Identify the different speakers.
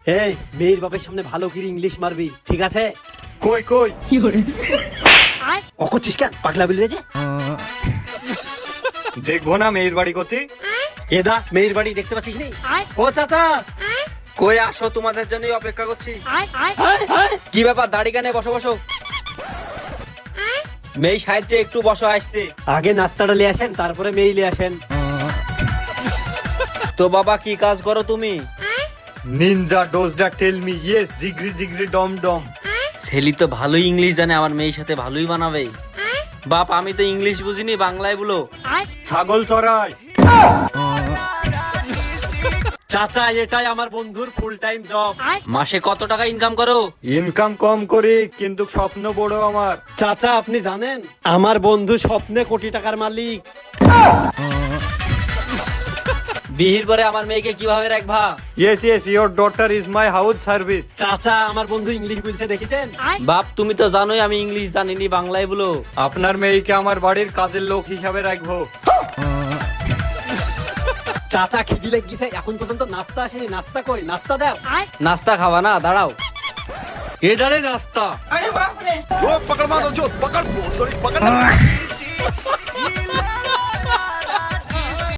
Speaker 1: এই মেয়ের বাপের সামনে ভালো করে ইংলিশ মারবি, ঠিক আছে?
Speaker 2: কই কই
Speaker 1: অকচ্ছিস কেন, পাগলা বলি যে?
Speaker 2: দেখবো না মেয়ের বাড়ি কোথায়?
Speaker 1: এদা মেয়ের বাড়ি দেখতে পাচ্ছিস নি? ও চাচা,
Speaker 3: কই আসো, তোমাদের জন্যই অপেক্ষা করছি। কি ব্যাপার, দাড়ি কানে বসো বসো। মেয়ে সাহায্যে একটু বসো, আসছে।
Speaker 1: আগে নাস্তাটা নিয়ে আসেন, তারপরে মেয়ে নিয়ে আসেন।
Speaker 3: তো বাবা কি কাজ করো তুমি?
Speaker 2: নিনজা ডোজডা টেল মি ইয়েস জিগরি জিগরি ডম ডম।
Speaker 3: ছেলি তো ভালোই ইংলিশ জানে, আমার মেয়ের সাথে ভালোই বানাবে। বাপ আমি তো ইংলিশ বুঝিনি, বাংলায় বলো।
Speaker 2: ছাগল চড়াই।
Speaker 1: চাচা এটাই আমার বন্ধুর ফুল টাইম জব।
Speaker 3: মাসে কত টাকা ইনকাম করো?
Speaker 2: ইনকাম কম করি কিন্তু স্বপ্ন বড় আমার।
Speaker 1: চাচা আপনি জানেন আমার বন্ধু স্বপ্নে কোটি টাকার মালিক।
Speaker 3: বিহির পরে আমার মেয়েকে কিভাবে রাখবা?
Speaker 2: Yes yes your daughter is my house service.
Speaker 1: চাচা আমার বন্ধু ইংলিশ বলছে, দেখেছেন?
Speaker 3: বাপ তুমি তো জানোই আমি ইংলিশ জানিনি, বাংলায় বলো।
Speaker 2: আপনার মেয়েকে আমার বাড়ির কাজের লোক হিসাবে রাখবো।
Speaker 1: চাচা খিদি লেগেছে, এখন পর্যন্ত নাস্তা আসেনি। নাস্তা কই, নাস্তা দাও।
Speaker 3: নাস্তা খাওয়া না, দাঁড়াও। এটারে নাস্তা।
Speaker 4: पकड़ मारो जो पकड़